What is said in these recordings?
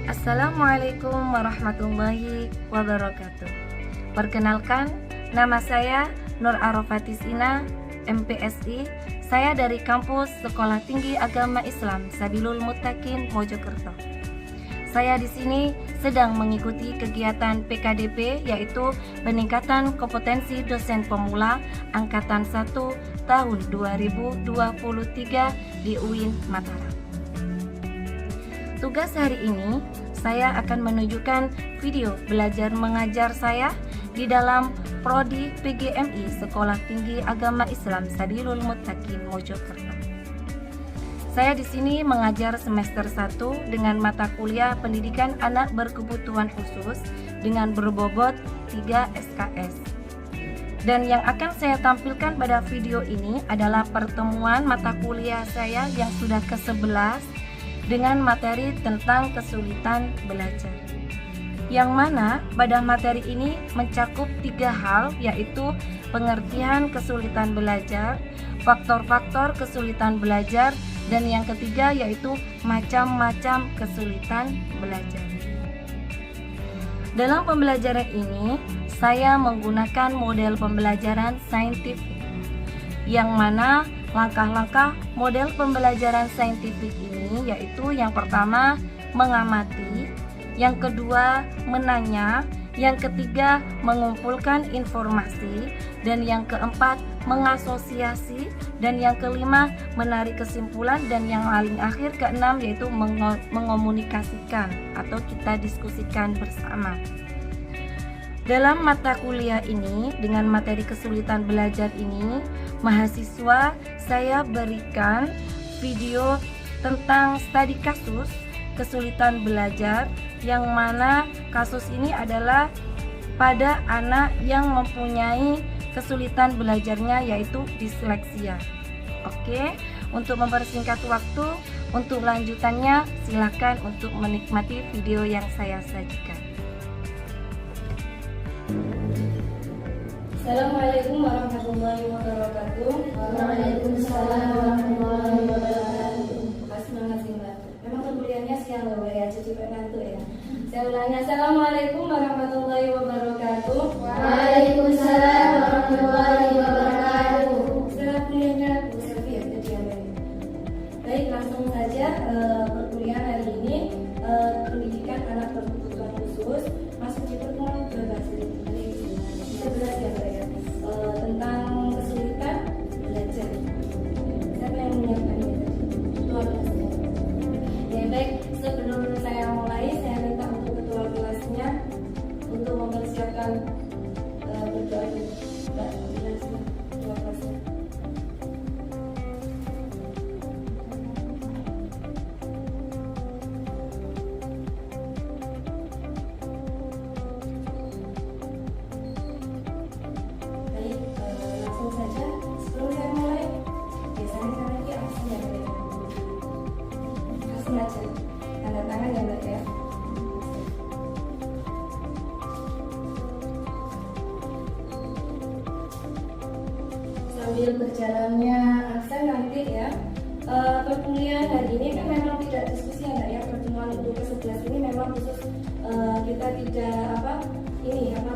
Assalamualaikum warahmatullahi wabarakatuh. Perkenalkan, nama saya Nur Arofatisina, MPSI. Saya dari kampus Sekolah Tinggi Agama Islam Sabilul Muttaqin Mojokerto. Saya di sini sedang mengikuti kegiatan PKDP, yaitu peningkatan kompetensi dosen pemula angkatan 1 tahun 2023 di UIN Mataram. Tugas hari ini, saya akan menunjukkan video belajar mengajar saya di dalam Prodi PGMI Sekolah Tinggi Agama Islam Sabilul Muttaqin Mojokerto. Saya di sini mengajar semester 1 dengan mata kuliah Pendidikan Anak Berkebutuhan Khusus dengan berbobot 3 SKS. Dan yang akan saya tampilkan pada video ini adalah pertemuan mata kuliah saya yang sudah ke-11 dengan materi tentang kesulitan belajar, yang mana pada materi ini mencakup 3 hal, yaitu pengertian kesulitan belajar, faktor-faktor kesulitan belajar, dan yang ketiga yaitu macam-macam kesulitan belajar. Dalam pembelajaran ini, saya menggunakan model pembelajaran saintifik, yang mana langkah-langkah model pembelajaran saintifik ini yaitu yang pertama mengamati, yang kedua menanya, yang ketiga mengumpulkan informasi, dan yang keempat mengasosiasi, dan yang kelima menarik kesimpulan, dan yang paling akhir keenam yaitu mengomunikasikan atau kita diskusikan bersama. Dalam mata kuliah ini dengan materi kesulitan belajar ini, mahasiswa saya berikan video tentang studi kasus kesulitan belajar, yang mana kasus ini adalah pada anak yang mempunyai kesulitan belajarnya yaitu disleksia. Oke, untuk mempersingkat waktu, untuk lanjutannya silakan untuk menikmati video yang saya sajikan. Assalamualaikum warahmatullahi wabarakatuh. Waalaikumsalam warahmatullahi wabarakatuh. Semangat sih Mbak. Memang kuliahnya siang loh Mbak ya, jadi ngantuk ya. Saya ulangi, Assalamualaikum warahmatullahi wabarakatuh. Waalaikumsalam warahmatullahi wabarakatuh. Setelah kuliahnya Bu Selvi ya, jadi apa ini? Baik, langsung saja perkuliahan hari ini pendidikan anak berkebutuhan khusus masuk di pertemuan berbahasa dari 11 ya Mbak ya, tentang kesulitan belajar. Siapa yang menyiapkannya? Ketua kelasnya. Ya baik, sebelum saya mulai, saya minta untuk ketua kelasnya untuk mempersiapkan berdoa dulu. Mbak, ketua kelasnya. Baik, langsung saja. Sebelum saya mulai, biasanya saya lagi absen ya Mbak ya. Absen aja, tanda tangan ya Mbak ya. Sambil berjalannya absen nanti ya, perkuliahan hari ini kan memang tidak diskusi ya Mbak ya. Pertemuan untuk ke-11 ini memang khusus kita tidak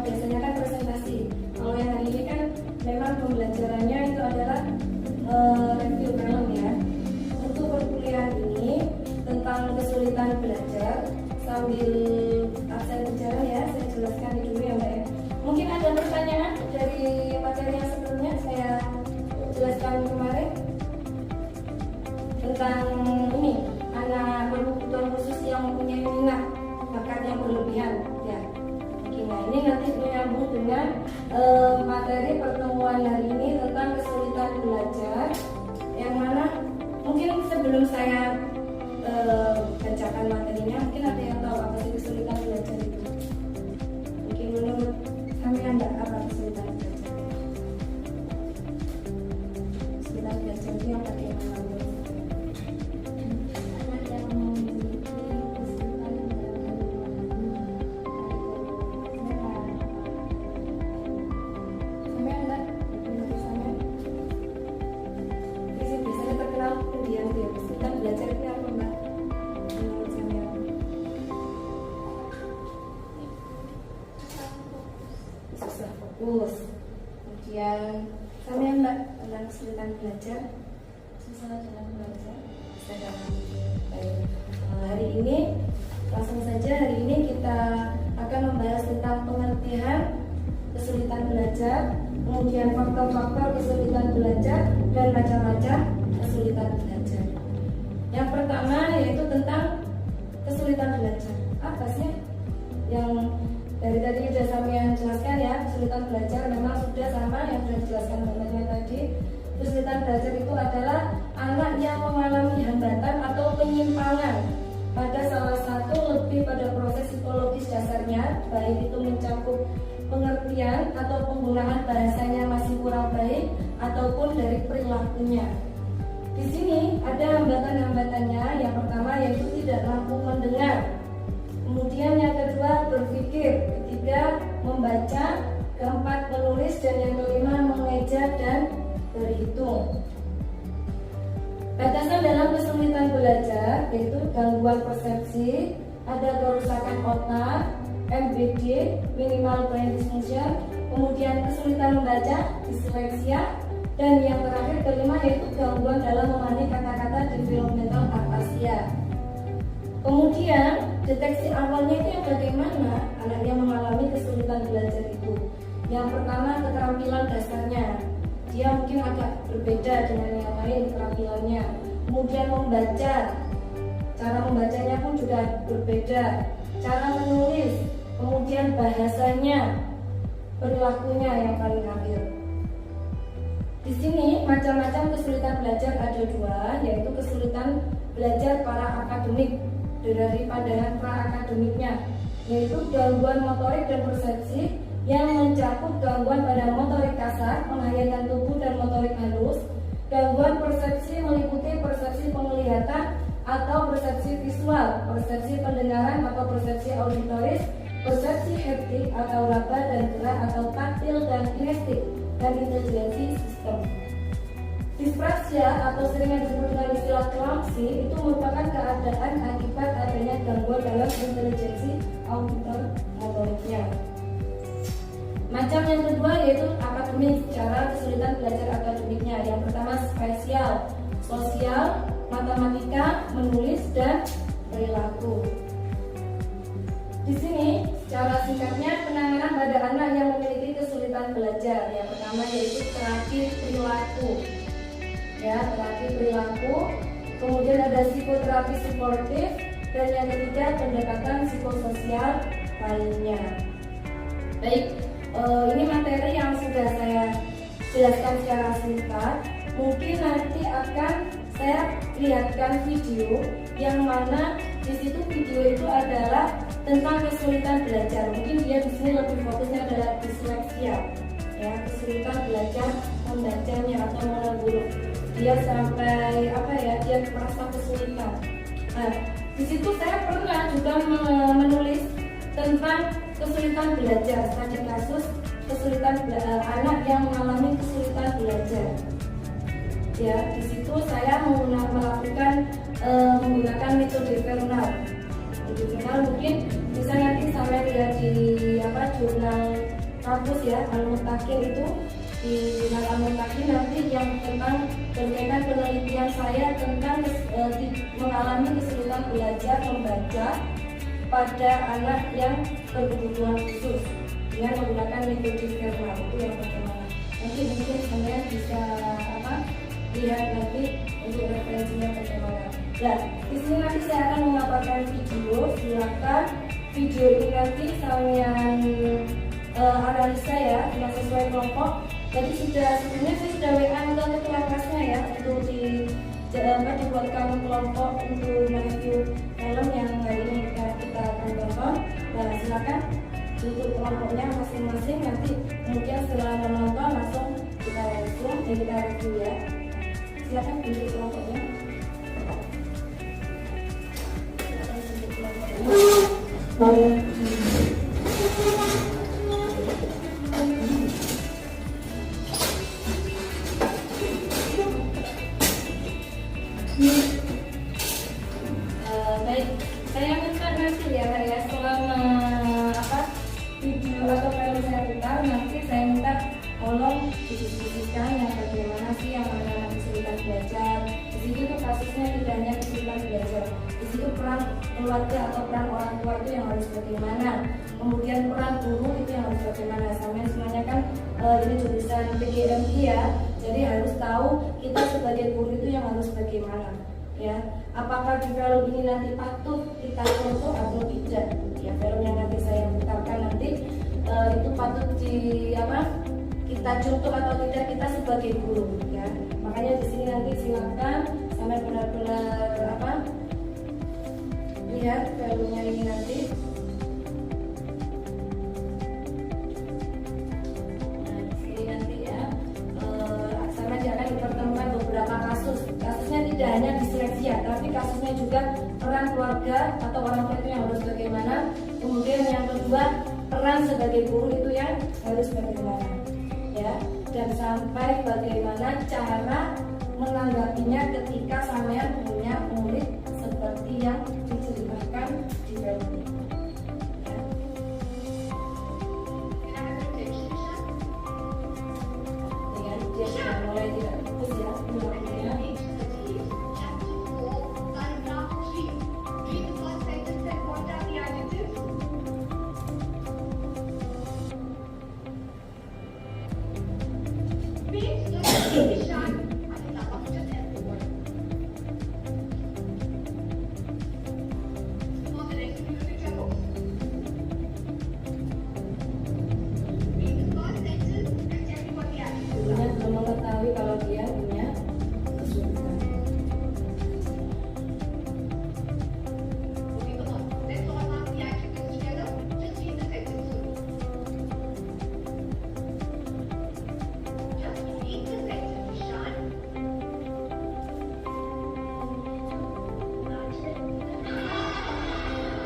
biasanya kan presentasi. Kalau yang hari ini kan memang pembelajarannya itu adalah review film ya. Untuk perkuliahan ini tentang kesulitan belajar, sambil absen berjalan ya, saya jelaskan dulu ya Mbak ya. Mungkin ada pertanyaan dari materi yang sebelumnya saya jelaskan kemarin tentang ini, anak berkebutuhan khusus yang mempunyai minat bakat yang berlebihan ya. Oke, nah ini nanti menyambung dengan materi pertemuan hari ini tentang kesulitan belajar, yang mana mungkin sebelum saya bacakan materinya, mungkin ada yang tahu apa sih kesulitan belajar itu? Mungkin menurut kalian apa kesulitan belajar? Kesulitan belajar itu yang bagaimana? Anak yang memiliki kesulitan Sampai enggak? Menurut sampai? Biasanya terkenal pendiam dia. Kesulitan belajar itu apa Mbak? Menurut saya kesulitan belajar? Susah dalam belajar? Bisa dalam. Baik. Hari ini langsung saja, hari ini kita akan membahas tentang pengertian kesulitan belajar, kemudian faktor-faktor kesulitan belajar dan macam-macam kesulitan belajar. Yang pertama yaitu tentang kesulitan belajar. Apa sih yang dari tadi sudah saya jelaskan ya? Kesulitan belajar memang sudah sama yang sudah dijelaskan teman-teman tadi. Kesulitan belajar itu adalah anak yang mengalami hambatan atau penyimpangan pada salah satu lebih pada proses psikologis dasarnya, baik itu mencakup pengertian atau penggunaan bahasanya masih kurang baik ataupun dari perilakunya. Di sini ada hambatan-hambatannya. Yang pertama yaitu tidak mampu mendengar. Kemudian yang kedua berpikir, ketiga membaca, keempat menulis, dan yang kelima mengeja dan berhitung. Batasan dalam kesulitan belajar yaitu gangguan persepsi, ada kerusakan otak, MBD, minimal brain dysfunction, kemudian kesulitan membaca, disleksia, dan yang terakhir kelima yaitu gangguan dalam memahami kata-kata, developmental aphasia. Kemudian deteksi awalnya itu yang bagaimana anak yang mengalami kesulitan belajar itu. Yang pertama keterampilan dasarnya, dia mungkin agak berbeda dengan yang lain keterampilannya. Kemudian membaca, cara membacanya pun juga berbeda. Cara menulis, kemudian bahasanya, perilakunya yang paling akhir. Di sini macam-macam kesulitan belajar ada dua, yaitu kesulitan belajar para akademik dari pandangan pra-akademiknya, yaitu gangguan motorik dan persepsi yang mencakup gangguan pada motorik kasar, penghayatan tubuh dan motorik halus. Gangguan persepsi meliputi persepsi penglihatan atau persepsi visual, persepsi pendengaran atau persepsi auditoris, persepsi haptik atau raba dan gerak atau taktil dan kinestik, dan intelijensi sistem. Dispraxia atau seringnya disebut dengan istilah clumsy itu merupakan keadaan akibat adanya gangguan dalam intelijensi auditor motoriknya. Macam yang kedua yaitu akademik, cara kesulitan belajar akademiknya. Yang pertama spesial, sosial, matematika, menulis, dan perilaku. Di sini secara singkatnya penanganan pada anak yang memiliki kesulitan belajar. Yang pertama yaitu terapi perilaku. Ya, terapi perilaku. Kemudian ada psikoterapi suportif, dan yang ketiga pendekatan psikososial lainnya. Baik, ini materi yang sudah saya jelaskan secara singkat. Mungkin nanti akan saya lihatkan video yang mana di situ video itu adalah tentang kesulitan belajar. Mungkin dia di sini lebih fokusnya adalah disleksia, ya, kesulitan belajar membacanya atau mengenal huruf. Dia sampai dia merasa kesulitan. Nah, di situ saya pernah juga menulis tentang kesulitan belajar, studi kasus kesulitan anak yang mengalami kesulitan belajar. Ya, di situ saya melakukan menggunakan metode Vernal. Metode Vernal mungkin bisa nanti sampai lihat di jurnal kampus ya, Al-Mutakin itu di jurnal Al-Mutakin nanti yang tentang berkaitan penelitian saya tentang mengalami kesulitan belajar membaca pada anak yang berkebutuhan khusus dengan menggunakan metode Vernal. Itu yang pertama. Nanti mungkin kalian bisa lihat nanti untuk referensinya bagaimana. Nah, di sini nanti saya akan memaparkan video. Silakan video ini nanti kalian analisa ya dengan sesuai kelompok. Jadi sebelumnya saya sudah WA ke ketua kelasnya ya untuk dibuatkan kelompok untuk mereview film yang hari ini kita akan tonton. Nah, silakan untuk kelompoknya masing-masing, nanti kemudian setelah menonton langsung kita review ya. Silakan untuk kelompoknya. Baik, saya minta nanti ya selama video atau film saya putar, nanti saya minta tolong didiskusikan yang bagaimana sih yang kasusnya tidak hanya kesulitan belajar. Di situ peran keluarga atau peran orang tua itu yang harus bagaimana. Kemudian peran guru itu yang harus bagaimana. Semuanya kan ini jurusan PGMI ya. Jadi harus tahu kita sebagai guru itu yang harus bagaimana. Ya, apakah di film ini nanti patut kita contoh atau tidak? Ya, film yang nanti saya putarkan nanti itu patut kita contoh atau tidak kita sebagai guru. Ya, makanya di sini nanti silakan sampai benar-benar lihat filmnya ini nanti. Nah, di sini nanti ya, sama dia akan dipertemukan beberapa kasusnya tidak hanya disleksia, tapi kasusnya juga peran keluarga atau orang tua itu yang harus bagaimana. Kemudian yang kedua, peran sebagai guru itu yang harus bagaimana, ya, dan sampai bagaimana cara menanggapinya ketika sampean punya murid seperti yang diceritakan di film ini. Ya. Dia sudah mulai tidak fokus ya, mulainya. Gurunya belum mengetahui kalau dia punya kesulitan.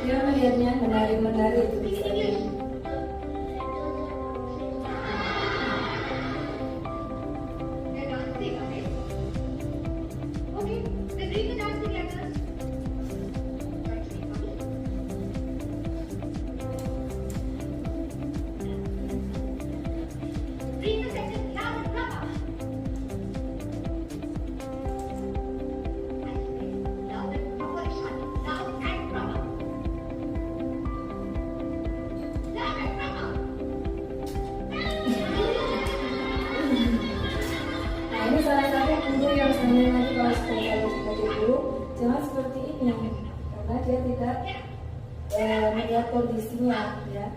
Dia melihatnya menari-menari itu misalnya. Nah, ini salah satu guru yang sebenarnya nanti kalau sebagai guru jangan seperti ini, karena dia tidak melihat kondisinya, ya.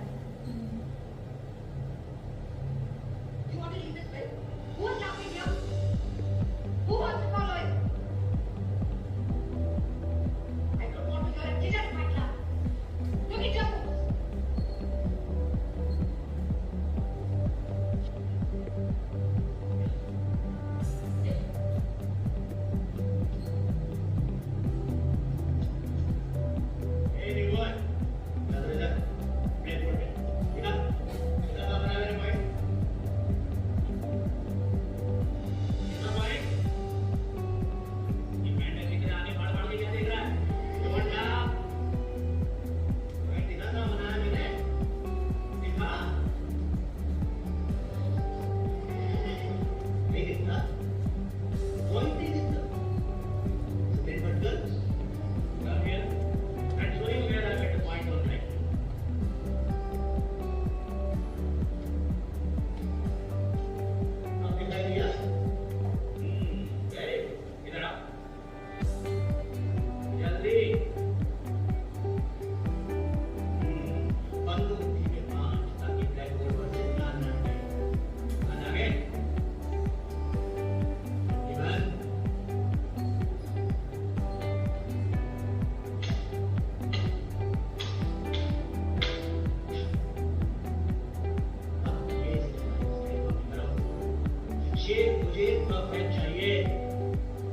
मुझे परफेक्ट चाहिए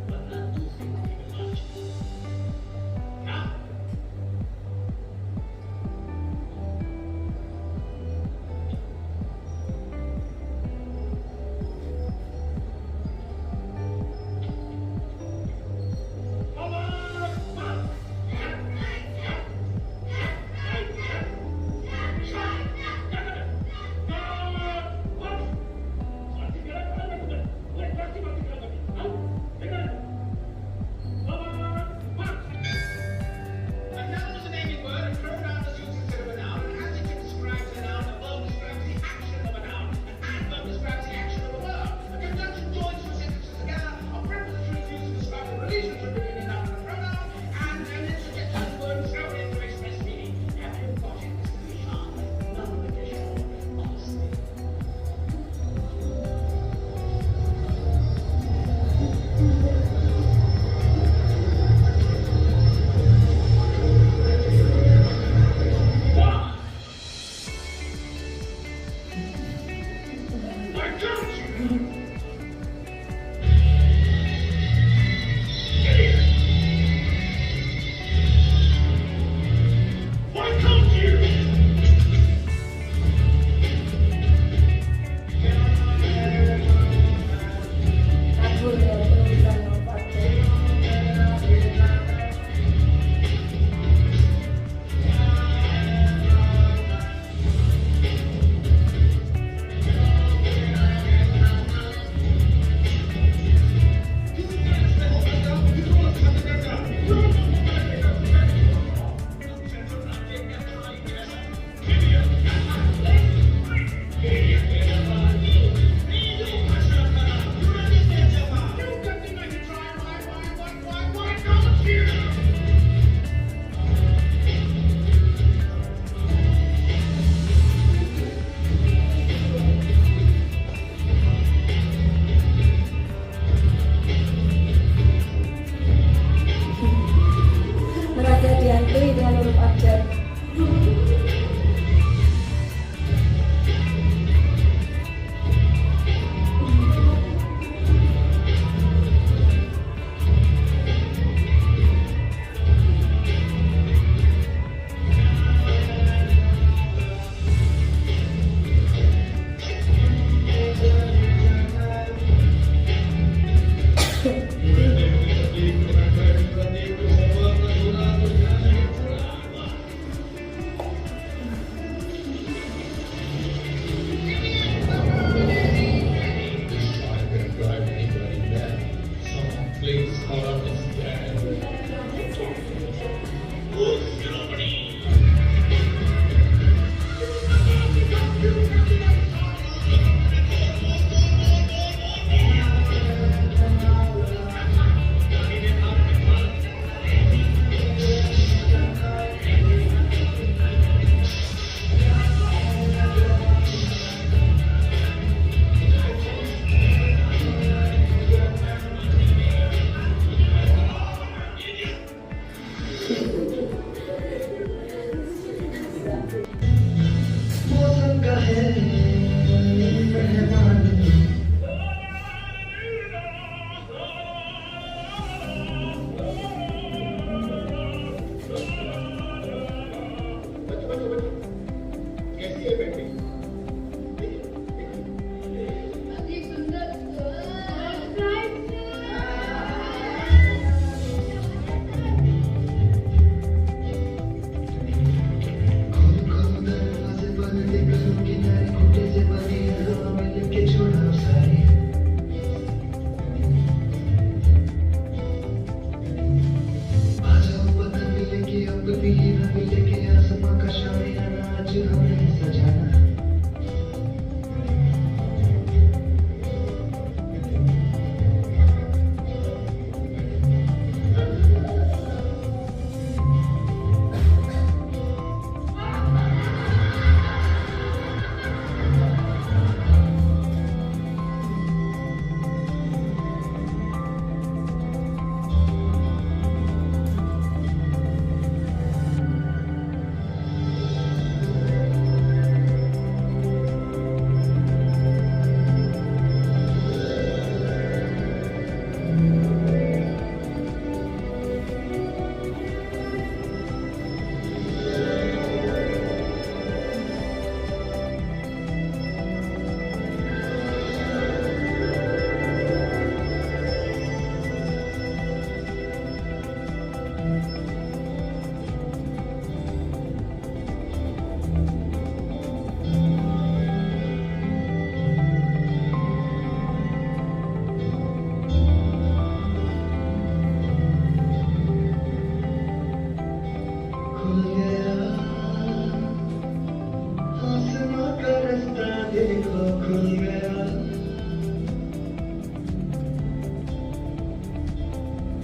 वरना दूसरी में क्या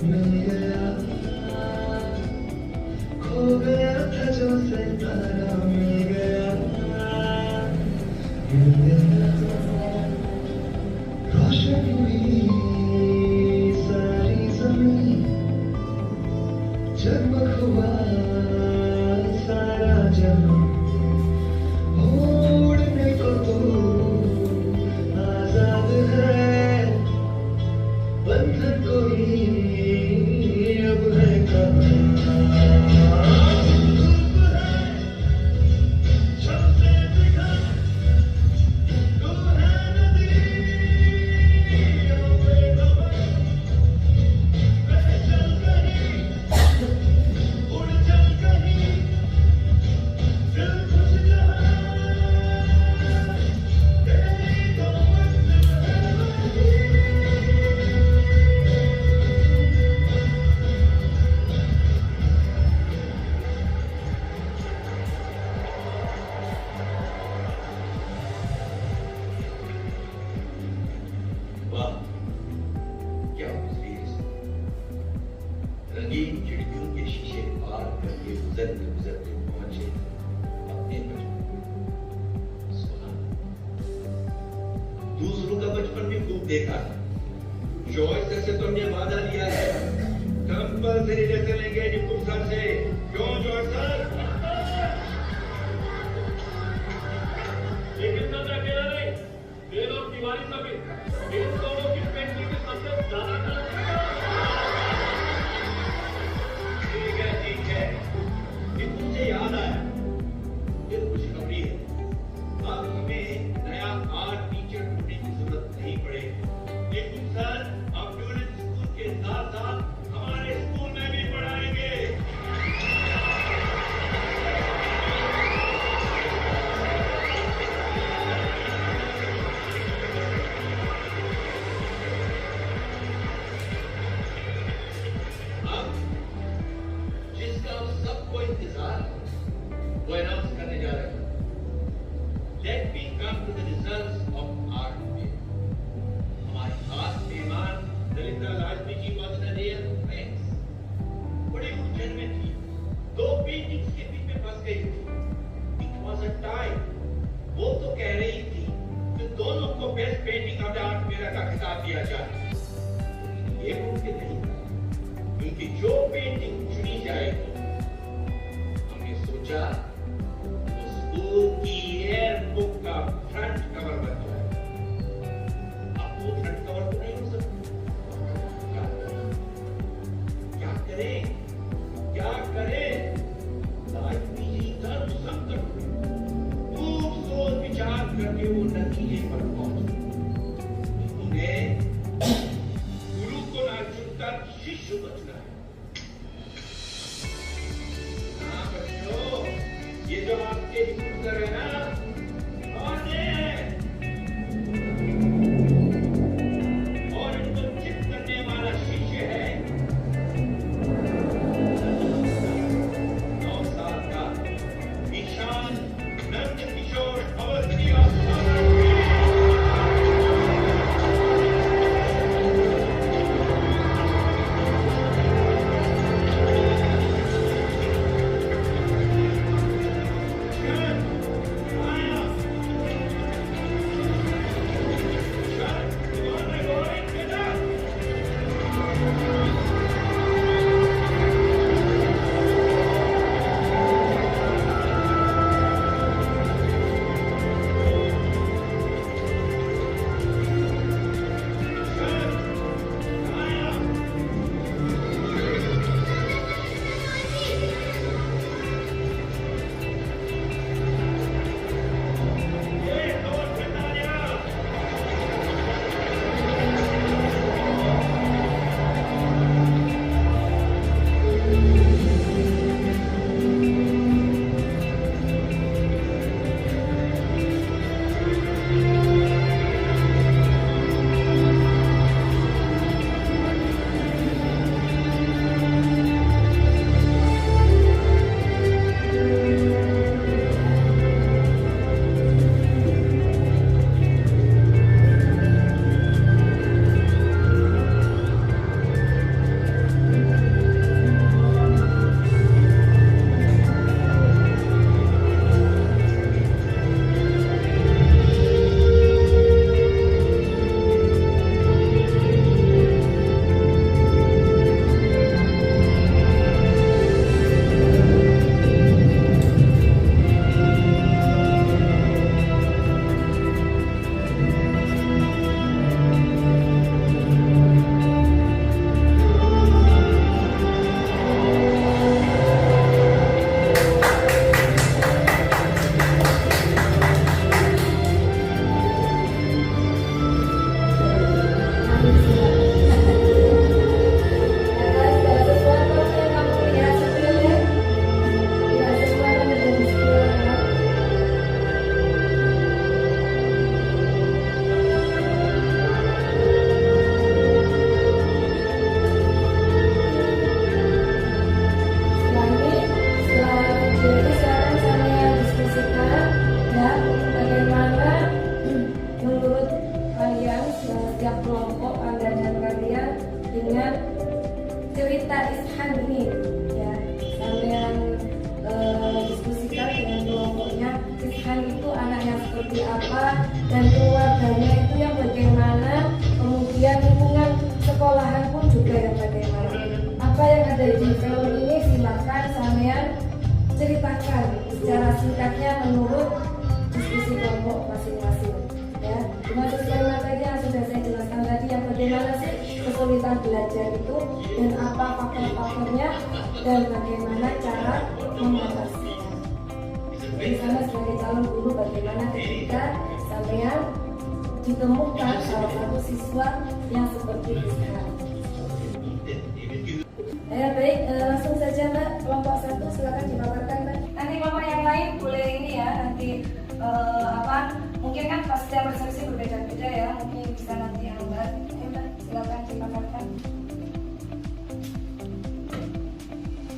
मिल गया, खो गया था जो सितारा, मिल गया, मिल गया, रोशन हुई सारी ज़मीन, जगमग हुआ सारा जहां, उड़ने को तू आजाद है, बंधन कोई अब है कहाँ, धूप है चलते दिखा, तू है नदी बेखबर, बह चल कहीं, उड़ चल कहीं, दिल खुश जहाँ, तेरी तो मंजिल है वही। वाह, क्या तस्वीर है। रंगीन खिड़कियों के शीशे पार करके गुजरते गुजरते पहुंचे अपने बचपन। सुना, दूसरों का बचपन भी खूब देखा है। चॉइस से तो हमने वादा लिया है, कंपल्सरी ले चलेंगे निपुण सर से। क्यों जॉर्ज सर? लेकिन सर मैं अकेला नहीं, बेल और तिवारी सभी इन दोनों की पेंटिंग में सबसे ज्यादा कलर है। ठीक है, ये मुझे याद आया, ये खुशखबरी है। अब हमें नया आर्ट टीचर ढूंढने की जरूरत नहीं पड़ेगी। लेकिन सर अब ट्यूलिप स्कूल के साथ साथ हमारे स्कूल में भी पढ़ाएंगे। अब जिसका हम सबको इंतजार है, वो अनाउंस करने जा रहे हैं। Let me come to the results of art fair. हमारी खास मेहमान ललिता लाजमी जी was in a real place. बड़ी उलझन में थी, दो पेंटिंग्स के बीच में फंस गई थी। It was a tie. वो तो कह रही थी कि दोनों को best painting of the art fair का खिताब दिया जाए। ये मुमकिन नहीं था, क्योंकि जो पेंटिंग चुनी जाएगी, हमने सोचा वो स्कूल की एयर बुक का फ्रंट कवर बन जाए। अब वो फ्रंट कवर तो नहीं हो सकता। क्या करें? क्या करें? लाजमी जी धर्म संकट में खूब सोच विचार करके वो नतीजे पर पहुंचे। उन्हें गुरु को ना चुनकर शिष्य को चुना है। हाँ बच्चों, ये जो आपके पुत्र है ना, कौन है? और इनको चित करने वाला शिष्य है 9 साल का ईशान नंद किशोर Awasthi. cerita Ishan ini ya, sampean diskusikan dengan kelompoknya. Ishan itu anaknya seperti apa dan keluarganya itu yang bagaimana, kemudian lingkungan sekolahan pun juga yang bagaimana. Apa yang ada di film ini silakan sampean ceritakan secara singkatnya menurut diskusi kelompok masing-masing ya, dengan sesuai materi yang sudah saya jelaskan tadi, yang bagaimana sih kesulitan belajar itu dan apa faktor-faktornya dan bagaimana cara mengatasinya. Di sana sebagai calon guru, bagaimana ketika sampean ditemukan salah satu siswa yang seperti Ishan. Ya baik, langsung saja Mbak, kelompok 1 silakan dipaparkan Mbak. Nanti kelompok yang lain boleh ini ya, nanti mungkin kan pas setiap persepsi berbeda-beda ya, mungkin bisa nanti Mbak. Mbak silakan dipaparkan.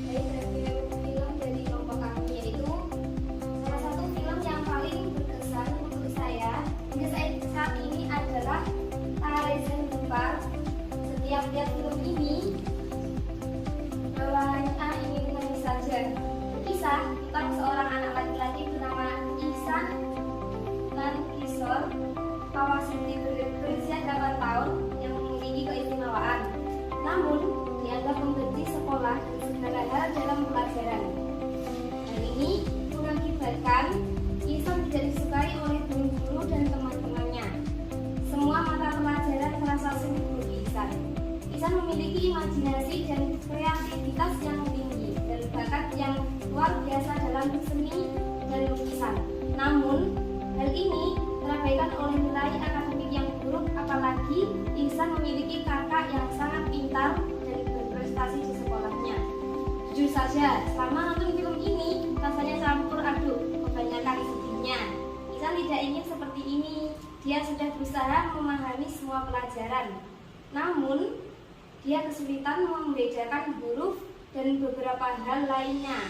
Baik, review film dari kelompok kami yaitu salah satu film yang paling berkesan untuk saya hingga saat ini adalah Tarzan Gempar. Setiap lihat film ini hanya ingin menangis saja. Kisah tentang seorang anak laki-laki bernama Ihsan Kisor Kawasiti berusia 8 tahun yang memiliki keistimewaan, namun dianggap membenci sekolah dan segala hal dalam pelajaran. Hal ini mengakibatkan Ihsan tidak disukai oleh guru-guru dan teman-temannya. Semua mata pelajaran terasa sulit bagi Ihsan. Ihsan memiliki imajinasi dan kreativitas yang tinggi dan bakat yang luar biasa dalam seni dan lukisan. Namun, hal ini terabaikan oleh nilai akademik yang buruk, apalagi Ihsan memiliki kakak yang sangat pintar dan berprestasi di sekolahnya. Jujur saja, selama nonton film ini, rasanya campur aduk, kebanyakan sedihnya. Ihsan tidak ingin seperti ini. Dia sudah berusaha memahami semua pelajaran, namun dia kesulitan membedakan huruf dan beberapa hal lainnya.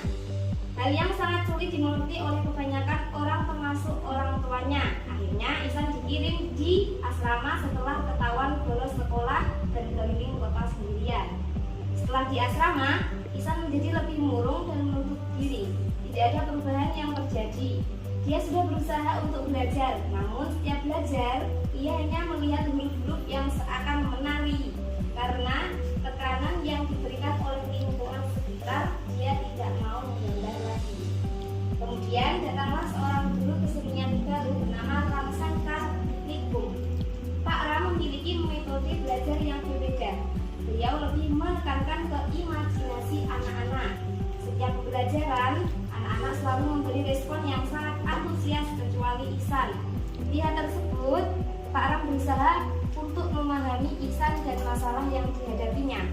Hal yang sangat sulit dimengerti oleh kebanyakan orang termasuk orang tuanya. Akhirnya Ihsan dikirim di asrama setelah ketahuan bolos sekolah dan keliling kota sendirian. Setelah di asrama, Ihsan menjadi lebih murung dan menutup diri. Tidak ada perubahan yang terjadi. Dia sudah berusaha untuk belajar, namun setiap belajar, ia hanya melihat huruf-huruf yang seakan menari. Karena tekanan yang diberikan oleh lingkungan sekitar, dia tidak mau menggambar lagi. Kemudian datanglah seorang guru kesenian baru bernama Ramsangka Nikum. Pak Ram memiliki metode belajar yang berbeda. Beliau lebih menekankan ke imajinasi anak-anak. Setiap pembelajaran, anak-anak selalu memberi respon yang sangat antusias kecuali Ihsan. Lihat tersebut, Pak Ram berusaha untuk memahami Ihsan dan masalah yang dihadapinya.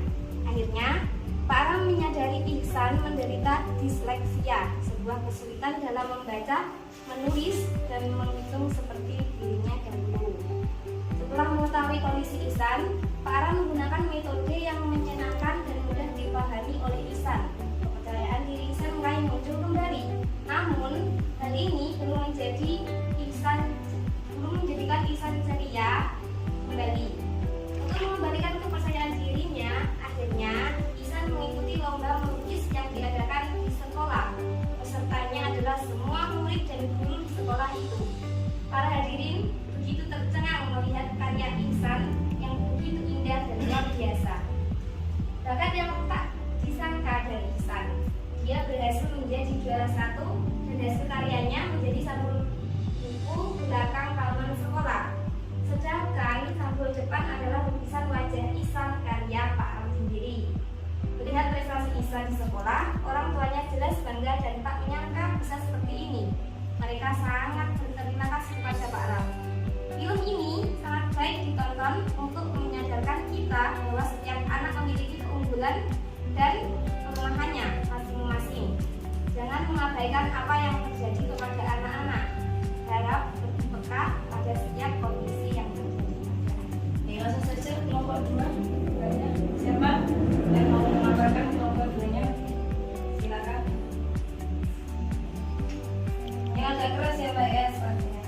Akhirnya, Pak Ram menyadari Ihsan menderita disleksia, sebuah kesulitan dalam membaca, menulis, dan menghitung seperti dirinya dahulu. Setelah mengetahui kondisi Ihsan, Pak Ram menggunakan metode yang menyenangkan dan mudah dipahami oleh Ihsan. Kepercayaan diri Ihsan mulai muncul kembali. Namun, hal ini belum menjadikan Ihsan ceria kembali. Untuk mengembalikan kepercayaan dirinya, akhirnya Ihsan mengikuti lomba melukis yang diadakan di sekolah. Pesertanya adalah semua murid dan guru di sekolah itu. Para hadirin begitu tercengang melihat karya Ihsan yang begitu indah dan luar biasa. Bakat yang tak disangka dari Ihsan, dia berhasil menjadi juara 1 dan hasil karyanya menjadi satu buku belakang halaman sekolah. Sedangkan sampul depan adalah lukisan wajah Ihsan karya Pak Ram sendiri. Melihat prestasi Ihsan di sekolah, orang tuanya jelas bangga dan tak menyangka bisa seperti ini. Mereka sangat berterima kasih kepada Pak Ram. Film ini sangat baik ditonton untuk menyadarkan kita bahwa setiap anak memiliki keunggulan dan kelemahannya masing-masing. Jangan mengabaikan apa yang terjadi kepada anak-anak. Harap lebih peka pada setiap kondisi yang terjadi. Langsung saja kelompok 2. Siapa yang mau memaparkan kelompok 2-nya? Silakan. Yang agak keras ya Mbak ya, suaranya.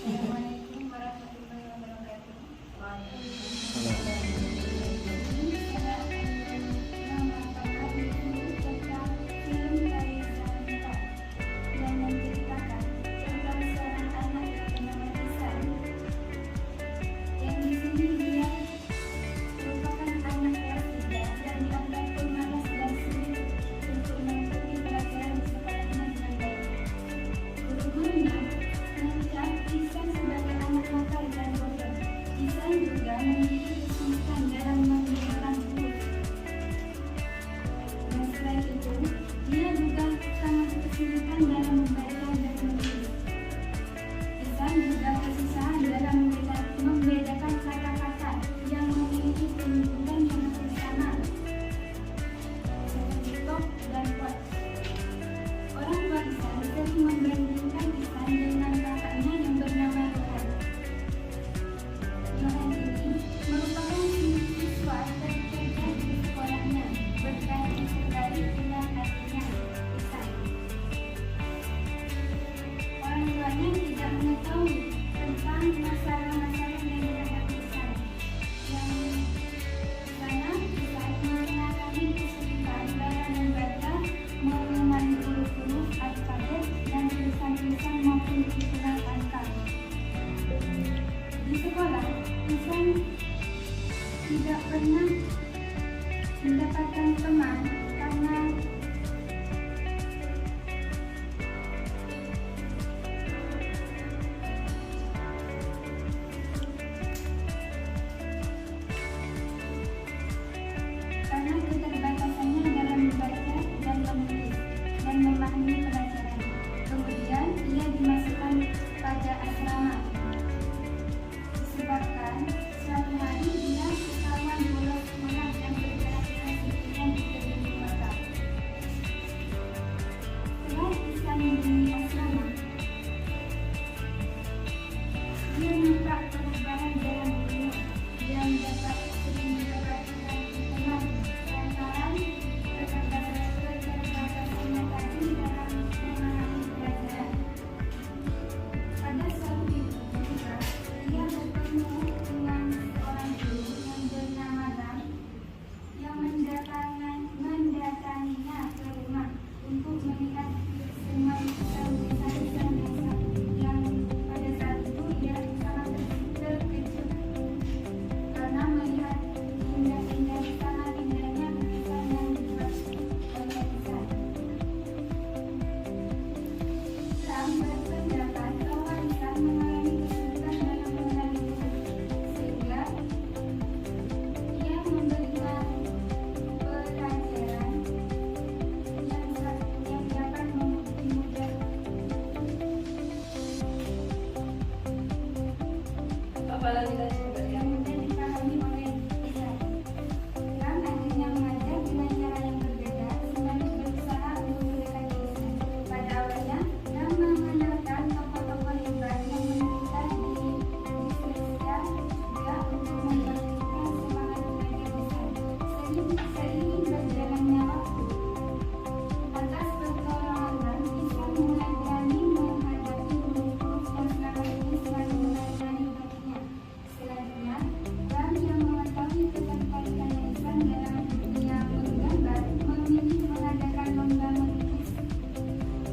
Assalamualaikum warahmatullahi wabarakatuh. Waalaikumsalam. mendapatkan teman karena keterbatasannya dalam membaca dan menulis dan memahami pelajaran. Kemudian ia dimasukkan pada asrama disebabkan suatu hari dia ketahuan bolos sekolah dan bergerak dengan di keliling kota. Setelah Ihsan di asrama, dia nampak perubahan dalam dirinya. Dia mendapat sering diperhatikan teman lantaran keterbatasannya tadi dalam memahami pelajaran. Pada suatu ketika, dia bertemu dengan seorang guru yang bernama Ram yang mendatanginya ke rumah untuk melihat semacam kisah-kisah yang pada saat itu dia sangat terkejut karena melihat sangat indahnya lukisan yang dibuat oleh Ihsan. Ram berpendapat bahwa Ihsan mengalami kesulitan dalam mengenali guru, sehingga ia memberinya pelajaran yang dapat memudahkan. Apa lagi tadi Mbak ya? Kemudian dipahami oleh Ihsan. Ram akhirnya mengajar dengan cara yang berbeda sembari berusaha untuk mendekati Ihsan. Pada awalnya, Ram mengandalkan tokoh-tokoh hebat yang menderita di disleksia juga untuk membangkitkan semangat belajar Ihsan. Seiring berjalannya waktu, atas pertolongan Ram, Ihsan mulai berani menghadapi guru-guru yang selama ini selalu menasihati baginya. Selanjutnya, Ram yang mengetahui ketertarikannya Ihsan dalam dunia menggambar memilih mengadakan lomba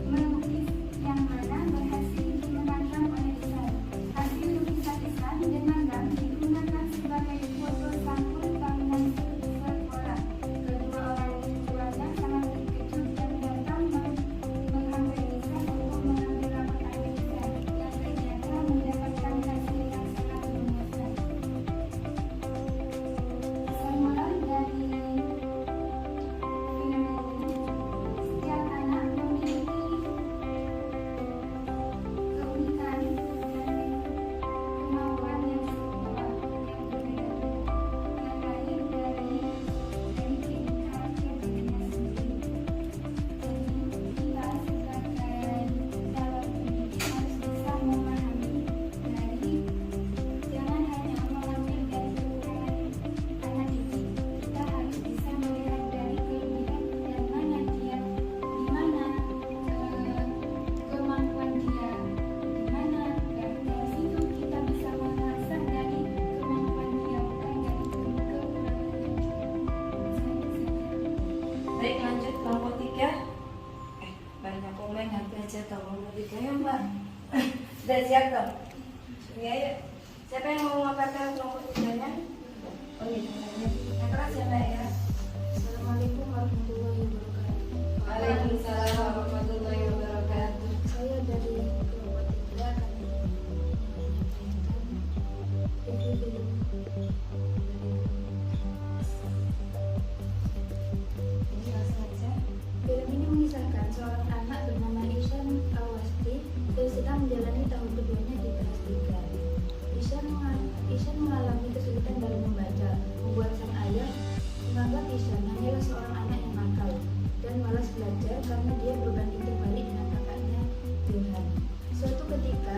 melukis yang mana berhasil dimenangkan oleh Ihsan. Hasil lukisan Ihsan dengan Ram digunakan sebagai foto sampul bangunan sekolah. Kedua orang tuanya sangat terkejut dan datang menghampiri Ihsan untuk mengambil rapor akhir Ihsan yang ternyata mendapatkan hasil yang sangat memuaskan. Semula dari film ini, setiap anak memiliki keunikan dan kemampuan yang istimewa yang berbeda-beda, yang lahir dari ciri karakter dirinya sendiri. Jadi kita sebagai calon pendidik harus bisa memahami dari jangan hanya mengambil dari kekurangan anak didik. Kita harus bisa melihat dari kelebihan dan mana dia, di mana kemampuan dia, di mana dari situ kita bisa mengasah dari kemampuan dia, bukan dari kekurangannya. Baik, lanjut kelompok 3. Banyak mulai nanti aja kelompok 3 ya Mbak. Sudah siap dong? Ya, ya. Siapa yang mau memaparkan kelompok 3-nya? Oh iya, yang keras ya Mbak ya. Assalamualaikum warahmatullahi wabarakatuh. Waalaikumsalam warahmatullahi wabarakatuh. Saya dari kelompok 3 akan menyampaikan review film. Ini langsung aja. Film ini mengisahkan seorang anak bernama Ihsan Awasti yang sedang menjalani tahun keduanya di kelas 3. Ihsan mengalami kesulitan dalam membaca, membuat sang ayah menganggap Ihsan hanyalah seorang anak yang nakal dan malas belajar karena dia berbanding terbalik dengan kakaknya Johan. Suatu ketika,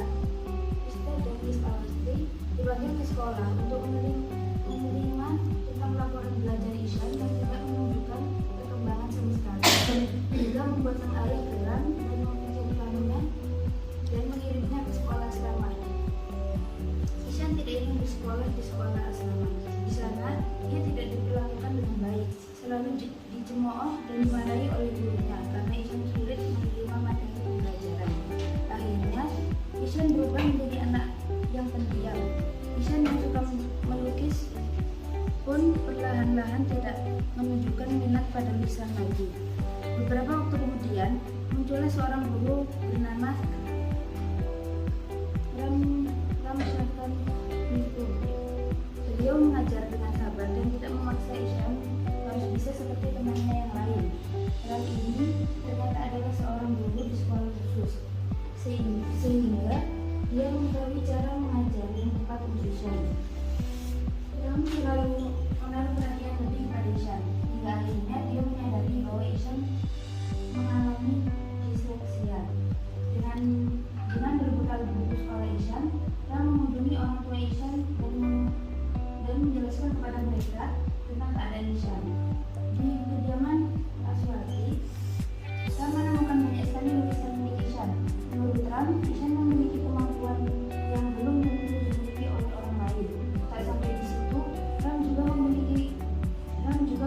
Ustaz dan Miss Awasti dipanggil ke sekolah untuk menerima tentang laporan belajar Ihsan yang tidak menunjukkan perkembangan sama sekali. Juga membuat sang ayah geram dan menjadikannya dan mengirimnya ke sekolah asrama. Ihsan tidak ingin bersekolah di sekolah asrama. Di sana, ia tidak diperlakukan dengan baik, selalu dicemooh dan dimarahi oleh gurunya karena Ihsan sulit menerima materi pembelajaran. Akhirnya, Ihsan berubah menjadi anak yang pendiam. Ihsan yang suka melukis pun perlahan-lahan Ihsan lagi. Beberapa waktu kemudian muncullah seorang guru bernama Ramsyatan Bintu. Beliau mengajar dengan sabar dan tidak memaksa Ihsan harus bisa seperti temannya yang lain. Ram ini ternyata adalah seorang guru di sekolah khusus, sehingga dia mengetahui cara mengajar yang tepat untuk Ihsan. Ram selalu menaruh perhatian lebih pada Ihsan, hingga akhirnya dia menyadari bahwa Ihsan mengalami disleksia. Dengan berbekal buku sekolah Ihsan, Ram mengunjungi orang tua Ihsan dan menjelaskan kepada mereka tentang keadaan Ihsan. Di kediaman Aswati, Ram menemukan banyak sekali lukisan milik Ihsan. Menurut Ram, Ihsan memiliki kemampuan yang belum tentu dimiliki oleh orang lain. Tak sampai di situ, Ram juga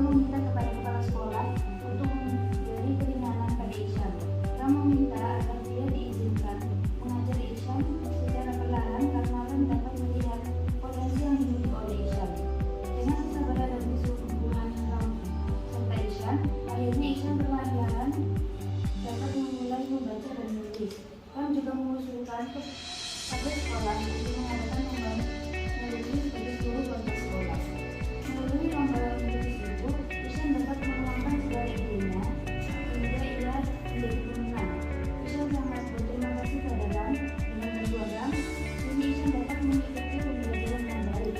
meminta kepada kepala sekolah untuk memberi keringanan pada Ihsan. Ram meminta agar dia diizinkan mengajar Ihsan secara perlahan karena Ram dapat melihat potensi yang dimiliki oleh Ihsan. Dengan kesabaran dan kesungguhan Ram serta Ihsan, akhirnya Ihsan perlahan-lahan dapat memulai membaca dan menulis. Ram juga mengusulkan pada sekolah untuk mengadakan lomba menulis bagi seluruh warga sekolah. Melalui lomba menulis itu, Ihsan dapat mengembangkan segala idenya hingga ia menjadi pemenang. Ihsan sangat berterima kasih pada Ram. Dengan bantuan Ram, kini Ihsan dapat mengikuti pembelajaran yang baik.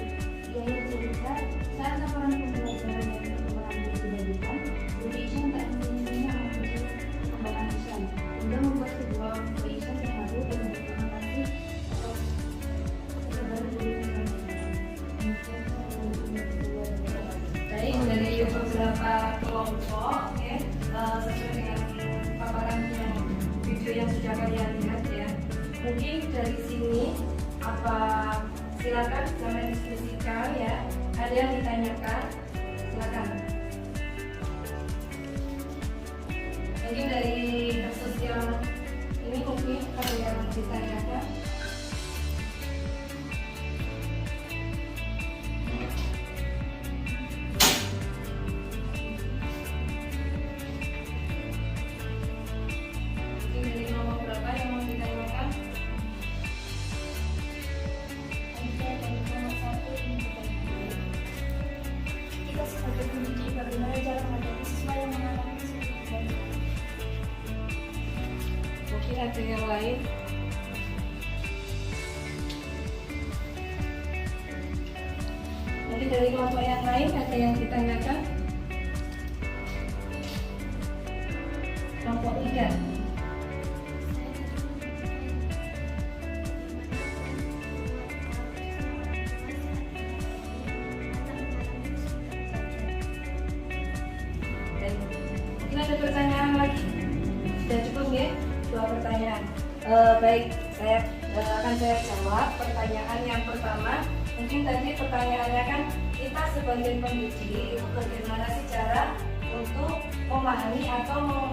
Dia cerita saat laporan pembelajaran yang berkembang dijadikan, guru Ihsan tak henti-hentinya memuji perkembangan Ihsan, hingga membuat kedua orang tua Ihsan terharu dan berterima kasih atas kesabaran guru Ihsan. Baik, dari beberapa kelompok ya, sesuai dengan paparan yang video yang sudah kalian lihat ya. Mungkin dari sini silakan sama diskusikan ya. Ada yang ditanyakan, silakan. Mungkin dari kasus yang ini mungkin ada yang ditanyakan. Ada yang lain? Mungkin dari kelompok yang lain ada yang ditanyakan? Kelompok 3. Baik. Mungkin ada pertanyaan lagi? Sudah cukup ya? 2 pertanyaan. Baik, saya akan jawab pertanyaan yang pertama. Mungkin tadi pertanyaannya kan kita sebagai pendidik itu bagaimana sih cara untuk memahami atau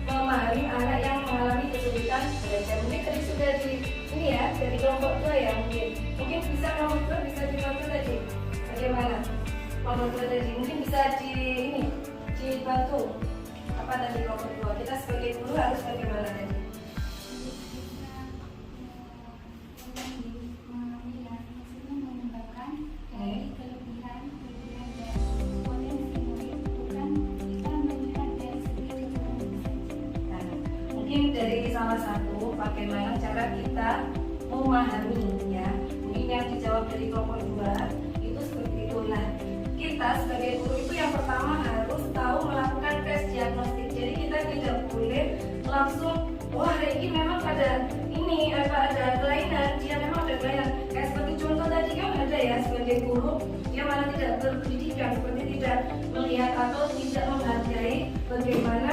memahami anak yang mengalami kesulitan belajar. Mungkin tadi sudah ini ya dari kelompok 2 ya mungkin bisa kelompok 2 bisa dibantu tadi bagaimana kelompok 2 tadi mungkin bisa dibantu. Apa tadi kelompok 2? Kita sebagai guru harus bagaimana tadi? Mungkin dari salah satu bagaimana cara kita memahami ya. Mungkin yang dijawab dari kelompok 2 itu seperti itu. Nah, kita sebagai guru itu yang pertama harus tahu melakukan tes diagnostik. Jadi kita tidak boleh langsung wah ini memang ada kelainan, dia memang ada kelainan. Kayak seperti contoh tadi kan ada ya sebagai guru dia malah tidak berpendidikan, seperti tidak melihat atau tidak menghargai bagaimana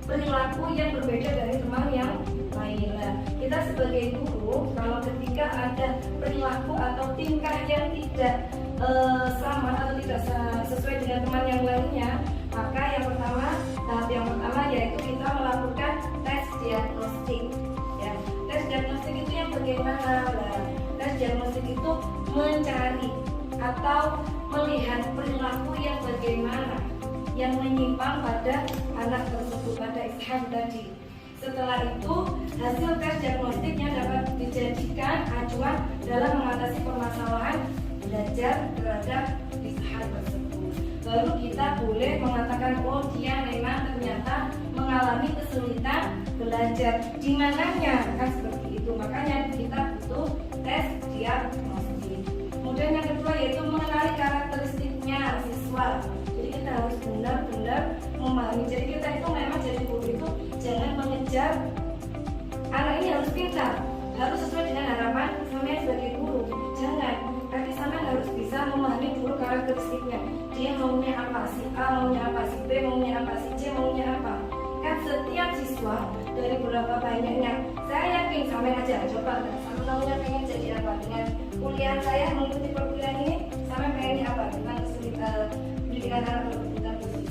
perilaku yang berbeda dari teman yang lain. Nah, kita sebagai guru kalau ketika ada perilaku atau tingkah yang tidak sama atau tidak sesuai dengan teman yang lainnya, maka tahap yang pertama yaitu kita melakukan tes diagnostik. Ya, tes diagnostik itu yang bagaimana? Tes diagnostik itu mencari atau atau melihat perilaku yang bagaimana yang menyimpang pada anak tersebut, pada Ishan tadi. Setelah itu, hasil tes diagnostiknya dapat dijadikan acuan dalam mengatasi permasalahan belajar terhadap Ishan tersebut. Baru kita boleh mengatakan, oh dia memang ternyata mengalami kesulitan belajar. Di mananya? Kan seperti itu. Makanya kita butuh tes diagnostik. Kemudian yang kedua yaitu mengenali karakteristiknya siswa. Jadi kita harus benar-benar memahami. Jadi kita itu memang jadi guru itu jangan mengejar anak ini harus pintar, harus sesuai dengan harapan sampai sebagai guru. Jangan, tapi sampai harus bisa memahami dulu karakteristiknya. Dia maunya apa, si A maunya apa, si B maunya apa, si C maunya apa. Kan setiap siswa dari berapa banyaknya, saya yakin sampai aja coba sama maunya pengen jadi apa dengan kuliah saya mengikuti perkuliahan ini, sampai pengennya apa tentang pendidikan anak berkebutuhan khusus.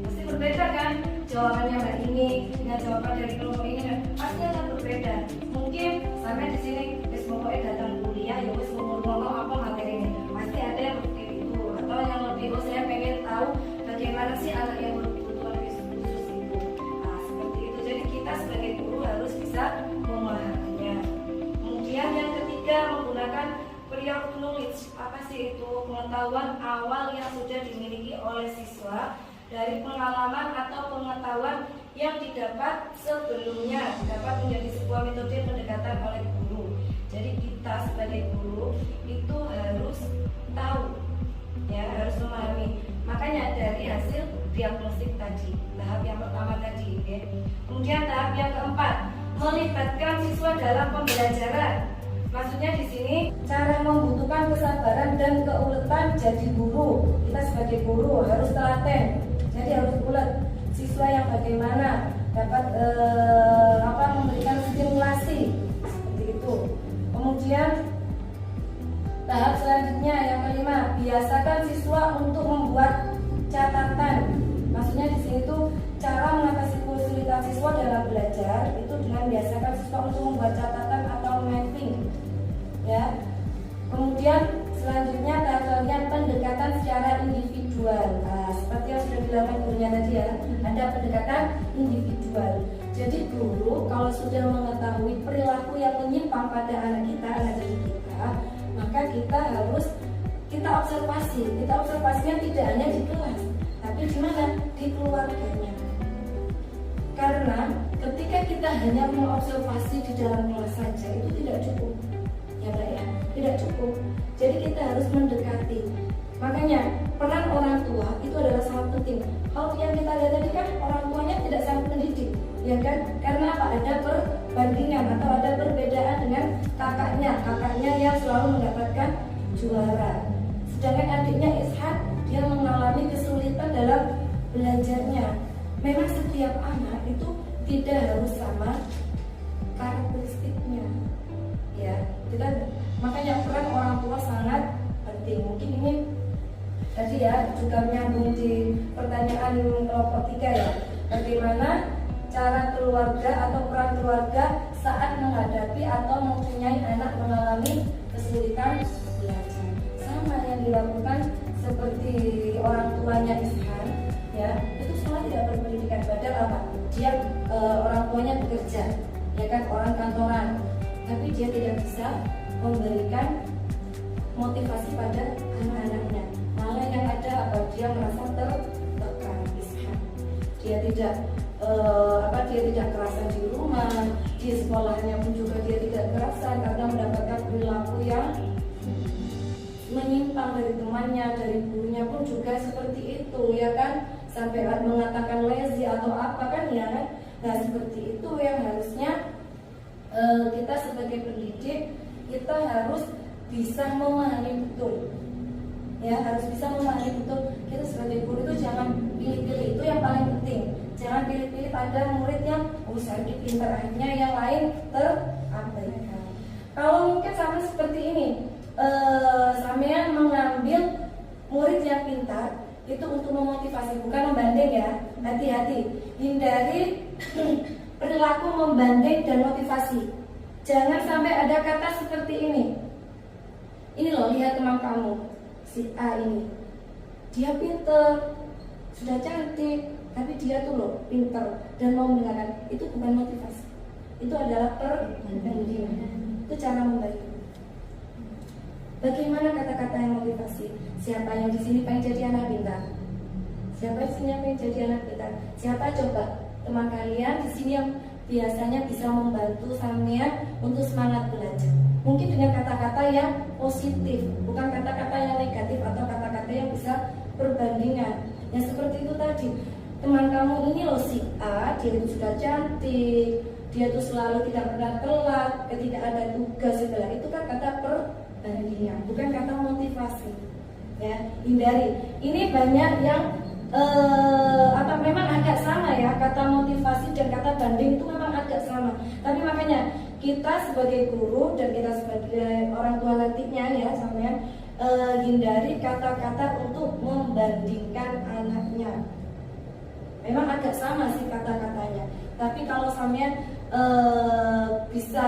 Pasti berbeda kan jawabannya Mbak ini dengan jawaban dari kelompok ini kan pasti akan berbeda. Mungkin sampai di sini wis mau datang kuliah ya wis ngomong apa materinya, pasti ada yang seperti itu atau yang lebih saya pengen tahu bagaimana sih anak yang berkebutuhan khusus itu. Nah seperti itu, jadi kita sebagai guru harus bisa memahaminya. Kemudian yang ketiga, menggunakan prior knowledge. Apa sih itu? Pengetahuan awal yang sudah dimiliki oleh siswa dari pengalaman atau pengetahuan yang didapat sebelumnya, dapat menjadi sebuah metode pendekatan oleh guru. Jadi kita sebagai guru itu harus tahu, ya harus memahami. Makanya dari hasil diagnostik tadi, tahap yang pertama tadi, ya. Kemudian tahap yang keempat, melibatkan siswa dalam pembelajaran. Maksudnya di sini cara membutuhkan kesabaran dan keuletan jadi guru. Kita sebagai guru harus telaten, jadi harus ulet. Siswa yang bagaimana dapat memberikan stimulasi seperti itu. Kemudian tahap selanjutnya yang kelima, biasakan siswa untuk membuat catatan. Maksudnya di sini tuh cara mengatasi kesulitan siswa dalam belajar itu dengan biasakan siswa untuk membuat catatan atau mapping, ya. Kemudian selanjutnya tahap selanjutnya pendekatan secara individual. Nah, seperti yang sudah dilakukan gurunya tadi ya, ada pendekatan individual. Jadi guru kalau sudah mengetahui perilaku yang menyimpang pada anak kita, anak didik kita, maka kita observasi. Kita observasinya tidak hanya di kelas, tapi di mana? Di keluarganya. Karena ketika kita hanya mengobservasi di dalam kelas saja itu tidak cukup, ya Mbak ya, tidak cukup. Jadi kita harus mendekati. Makanya peran orang tua itu adalah sangat penting. Kalau yang kita lihat tadi kan orang tuanya tidak sangat mendidik, ya kan? Karena apa? Ada perbandingan atau ada perbedaan dengan kakaknya yang selalu mendapatkan juara. Sedangkan adiknya Ishak dia mengalami kesulitan dalam belajarnya. Memang setiap anak itu tidak harus sama karakteristiknya, ya. Makanya peran orang tua sangat penting. Mungkin ini tadi ya juga menyambung di pertanyaan kelompok 3 ya. Bagaimana cara keluarga atau peran keluarga saat menghadapi atau mempunyai anak mengalami kesulitan belajar. Sama yang dilakukan seperti orang tuanya Ishan, ya itu semua tidak berpendidikan. Padahal apa? Dia orang tuanya bekerja, ya kan, orang kantoran, tapi dia tidak bisa memberikan motivasi pada anak-anaknya. Malah yang ada apa? Dia merasa tertekan. Ishan, dia tidak dia tidak kerasan di rumah, di sekolahnya pun juga dia tidak kerasan karena mendapatkan perilaku yang menyimpang dari temannya, dari gurunya pun juga seperti itu, ya kan, sampai mengatakan lazy atau apa kan, ya kan. Nah seperti itu yang harusnya kita sebagai pendidik kita harus bisa memahami betul, ya harus bisa memahami betul. Kita sebagai guru itu jangan pilih-pilih, itu yang paling penting. Jangan pilih-pilih pada murid yang saya pintar, akhirnya yang lain terabaikan. Kalau mungkin sama seperti ini, sampean mengambil murid yang pintar itu untuk memotivasi, bukan membanding ya. Hati-hati, hindari perilaku membanding dan motivasi. Jangan sampai ada kata seperti ini. ini loh, lihat teman kamu si A ini, dia pinter, sudah cantik, tapi dia tuh loh pinter dan mau mendengarkan. Itu bukan motivasi, itu adalah perbandingan. Itu cara membantu. Bagaimana kata-kata yang motivasi? Siapa yang di sini pengen jadi anak pintar? Siapa di sini yang pengen jadi anak pintar? Siapa coba teman kalian di sini yang biasanya bisa membantu sampean untuk semangat belajar? Mungkin dengan kata-kata yang positif, bukan kata-kata yang negatif atau kata-kata yang bisa perbandingan. Yang seperti itu tadi, teman kamu ini loh si A, dia itu sudah cantik, dia tuh selalu tidak pernah telat, ketika ada tugas segala, itu kan kata perbandingan, bukan kata motivasi. Ya, hindari. Ini banyak yang memang agak sama ya, kata motivasi dan kata banding itu memang agak sama. Tapi makanya kita sebagai guru dan kita sebagai orang tua nantinya ya sampean hindari kata-kata untuk membandingkan anaknya. Memang agak sama sih kata-katanya. Tapi kalau sampean bisa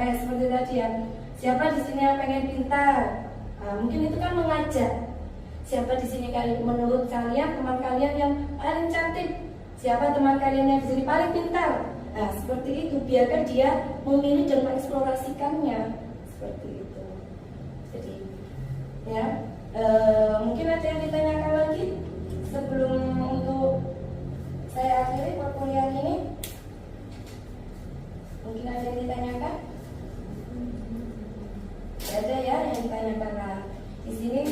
kayak seperti tadi ya, siapa di sini yang pengen pintar? Nah, mungkin itu kan mengajak. Siapa di sini menurut kalian teman kalian yang paling cantik? Siapa teman kalian yang di sini paling pintar? Nah, seperti itu, biarkan dia memilih dan mengeksplorasikannya. Seperti itu. Jadi, ya, mungkin ada yang ditanyakan lagi sebelum untuk saya akhiri perkuliahan ini. Mungkin ada yang ditanyakan? Ada ya yang ditanyakan. Nah, di sini.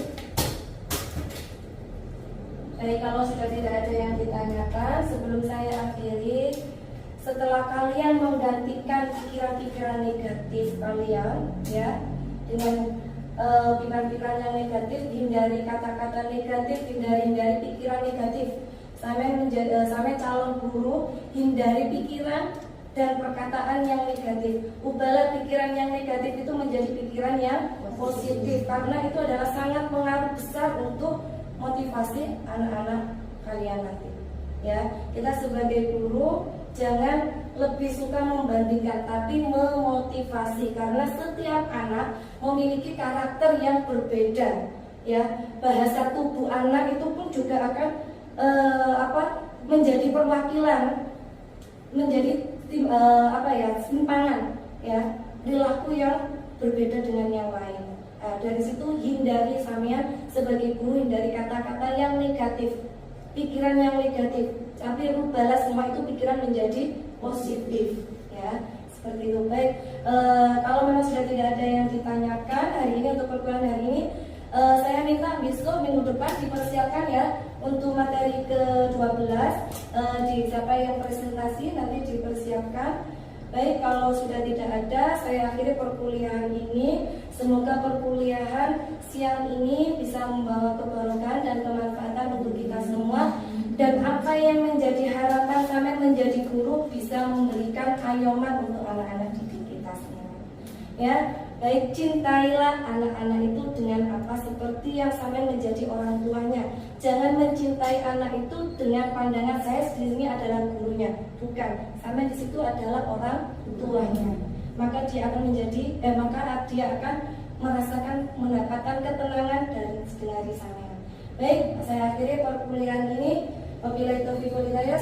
Baik, kalau sudah tidak ada yang ditanyakan, sebelum saya akhiri, setelah kalian menggantikan pikiran-pikiran negatif kalian, ya, dengan pikiran-pikiran yang negatif, hindari kata-kata negatif, hindari pikiran negatif. Sampai calon guru, hindari pikiran dan perkataan yang negatif. Ubahlah pikiran yang negatif itu menjadi pikiran yang positif, karena itu adalah sangat pengaruh besar untuk motivasi anak-anak kalian nanti. Ya, kita sebagai guru jangan lebih suka membandingkan, tapi memotivasi, karena setiap anak memiliki karakter yang berbeda. Ya, bahasa tubuh anak itu pun juga akan menjadi perwakilan, menjadi simpangan, ya, perilaku yang berbeda dengan yang lain. Nah, dari situ hindari sampean sebagai guru, hindari kata-kata yang negatif, pikiran yang negatif, tapi rubahlah semua itu pikiran menjadi positif, ya, seperti itu. Baik, kalau memang sudah tidak ada yang ditanyakan hari ini untuk perkuliahan hari ini, saya minta besok minggu depan dipersiapkan ya untuk materi ke-12, siapa yang presentasi nanti dipersiapkan. Baik, kalau sudah tidak ada, saya akhiri perkuliahan ini. Semoga perkuliahan siang ini bisa membawa keberkahan dan kemanfaatan untuk kita semua. Dan apa yang menjadi harapan sampai menjadi guru bisa memberikan ayoman untuk anak-anak didik kita semua. Ya, baik, cintailah anak-anak itu dengan apa seperti yang sampai menjadi orang tuanya. Jangan mencintai anak itu dengan pandangan saya sendiri adalah gurunya, bukan. Sampai di situ adalah orang tuanya. Maka dia akan mendapatkan ketenangan dari dari sana. Baik, saya akhiri perkuliahan ini. Wabillahi taufiq wal hidayah.